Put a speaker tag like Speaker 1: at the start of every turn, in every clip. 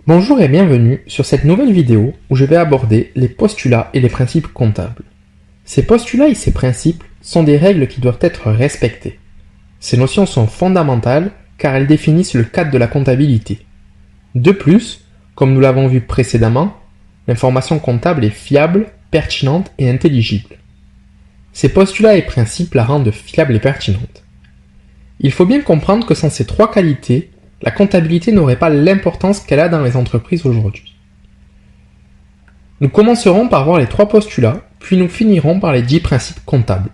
Speaker 1: Bonjour et bienvenue sur cette nouvelle vidéo où je vais aborder les postulats et les principes comptables. Ces postulats et ces principes sont des règles qui doivent être respectées. Ces notions sont fondamentales car elles définissent le cadre de la comptabilité. De plus, comme nous l'avons vu précédemment, l'information comptable est fiable, pertinente et intelligible. Ces postulats et principes la rendent fiable et pertinente. Il faut bien comprendre que sans ces trois qualités, la comptabilité n'aurait pas l'importance qu'elle a dans les entreprises aujourd'hui. Nous commencerons par voir les trois postulats, puis nous finirons par les 10 principes comptables.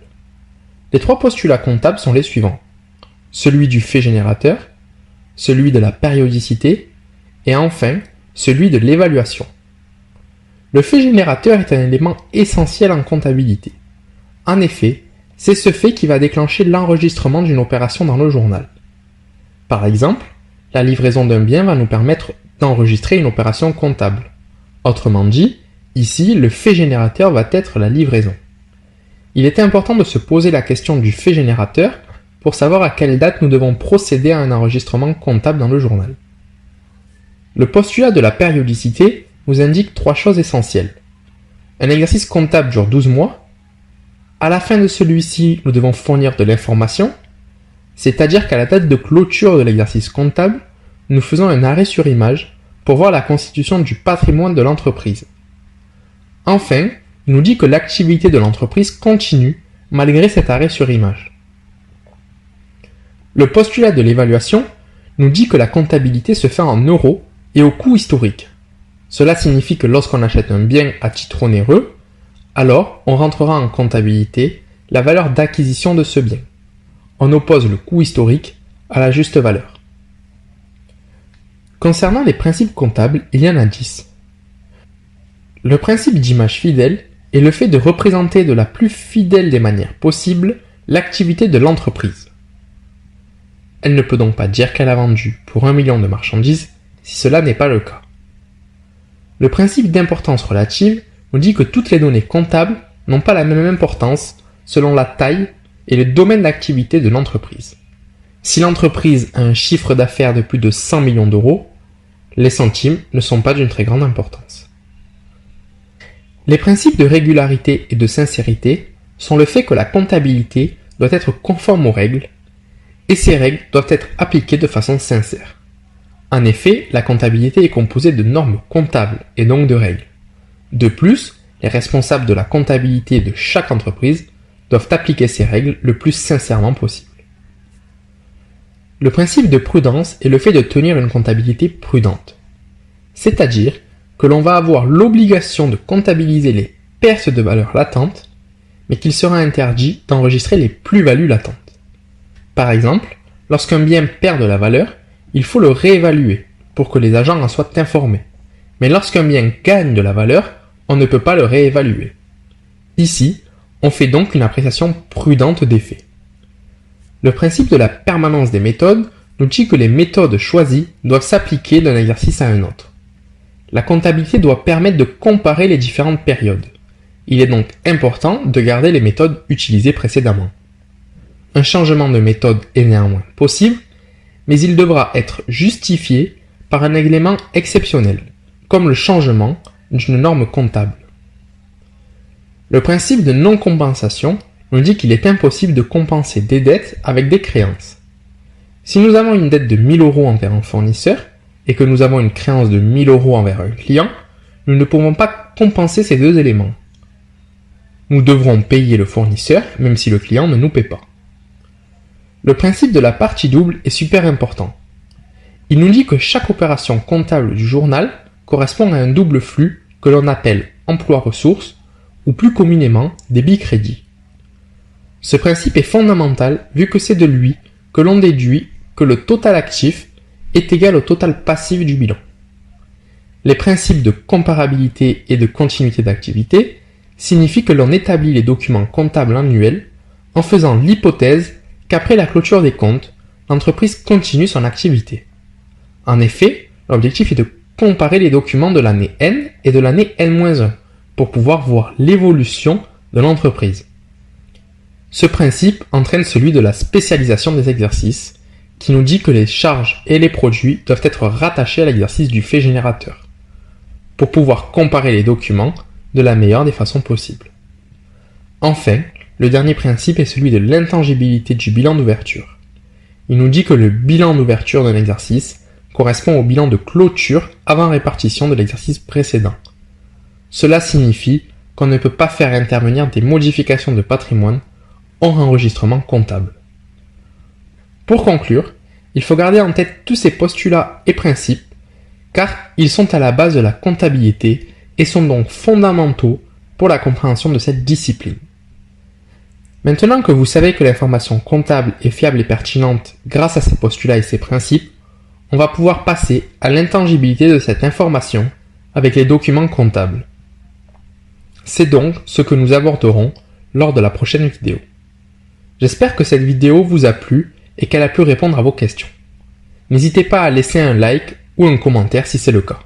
Speaker 1: Les trois postulats comptables sont les suivants. Celui du fait générateur, celui de la périodicité, et enfin, celui de l'évaluation. Le fait générateur est un élément essentiel en comptabilité. En effet, c'est ce fait qui va déclencher l'enregistrement d'une opération dans le journal. Par exemple, la livraison d'un bien va nous permettre d'enregistrer une opération comptable. Autrement dit, ici, le fait générateur va être la livraison. Il est important de se poser la question du fait générateur pour savoir à quelle date nous devons procéder à un enregistrement comptable dans le journal. Le postulat de la périodicité nous indique trois choses essentielles. Un exercice comptable dure 12 mois. À la fin de celui-ci, nous devons fournir de l'information, c'est-à-dire qu'à la date de clôture de l'exercice comptable, nous faisons un arrêt sur image pour voir la constitution du patrimoine de l'entreprise. Enfin, il nous dit que l'activité de l'entreprise continue malgré cet arrêt sur image. Le postulat de l'évaluation nous dit que la comptabilité se fait en euros et au coût historique. Cela signifie que lorsqu'on achète un bien à titre onéreux, alors on rentrera en comptabilité la valeur d'acquisition de ce bien. On oppose le coût historique à la juste valeur. Concernant les principes comptables, il y en a 10. Le principe d'image fidèle est le fait de représenter de la plus fidèle des manières possibles l'activité de l'entreprise. Elle ne peut donc pas dire qu'elle a vendu pour 1 million de marchandises si cela n'est pas le cas. Le principe d'importance relative nous dit que toutes les données comptables n'ont pas la même importance selon la taille et le domaine d'activité de l'entreprise. Si l'entreprise a un chiffre d'affaires de plus de 100 millions d'euros, les centimes ne sont pas d'une très grande importance. Les principes de régularité et de sincérité sont le fait que la comptabilité doit être conforme aux règles, et ces règles doivent être appliquées de façon sincère. En effet, la comptabilité est composée de normes comptables et donc de règles. De plus, les responsables de la comptabilité de chaque entreprise doivent appliquer ces règles le plus sincèrement possible. Le principe de prudence est le fait de tenir une comptabilité prudente. C'est-à-dire que l'on va avoir l'obligation de comptabiliser les pertes de valeur latentes, mais qu'il sera interdit d'enregistrer les plus-values latentes. Par exemple, lorsqu'un bien perd de la valeur, il faut le réévaluer pour que les agents en soient informés. Mais lorsqu'un bien gagne de la valeur, on ne peut pas le réévaluer. Ici, on fait donc une appréciation prudente des faits. Le principe de la permanence des méthodes nous dit que les méthodes choisies doivent s'appliquer d'un exercice à un autre. La comptabilité doit permettre de comparer les différentes périodes. Il est donc important de garder les méthodes utilisées précédemment. Un changement de méthode est néanmoins possible, mais il devra être justifié par un élément exceptionnel, comme le changement d'une norme comptable. Le principe de non-compensation nous dit qu'il est impossible de compenser des dettes avec des créances. Si nous avons une dette de 1000 euros envers un fournisseur et que nous avons une créance de 1000 euros envers un client, nous ne pouvons pas compenser ces deux éléments. Nous devrons payer le fournisseur même si le client ne nous paie pas. Le principe de la partie double est super important. Il nous dit que chaque opération comptable du journal correspond à un double flux que l'on appelle emploi-ressources ou plus communément débit crédit. Ce principe est fondamental vu que c'est de lui que l'on déduit que le total actif est égal au total passif du bilan. Les principes de comparabilité et de continuité d'activité signifient que l'on établit les documents comptables annuels en faisant l'hypothèse qu'après la clôture des comptes, l'entreprise continue son activité. En effet, l'objectif est de comparer les documents de l'année N et de l'année N-1 pour pouvoir voir l'évolution de l'entreprise. Ce principe entraîne celui de la spécialisation des exercices, qui nous dit que les charges et les produits doivent être rattachés à l'exercice du fait générateur, pour pouvoir comparer les documents de la meilleure des façons possibles. Enfin, le dernier principe est celui de l'intangibilité du bilan d'ouverture. Il nous dit que le bilan d'ouverture d'un exercice correspond au bilan de clôture avant répartition de l'exercice précédent. Cela signifie qu'on ne peut pas faire intervenir des modifications de patrimoine hors enregistrement comptable. Pour conclure, il faut garder en tête tous ces postulats et principes, car ils sont à la base de la comptabilité et sont donc fondamentaux pour la compréhension de cette discipline. Maintenant que vous savez que l'information comptable est fiable et pertinente grâce à ces postulats et ces principes, on va pouvoir passer à l'intangibilité de cette information avec les documents comptables. C'est donc ce que nous aborderons lors de la prochaine vidéo. J'espère que cette vidéo vous a plu et qu'elle a pu répondre à vos questions. N'hésitez pas à laisser un like ou un commentaire si c'est le cas.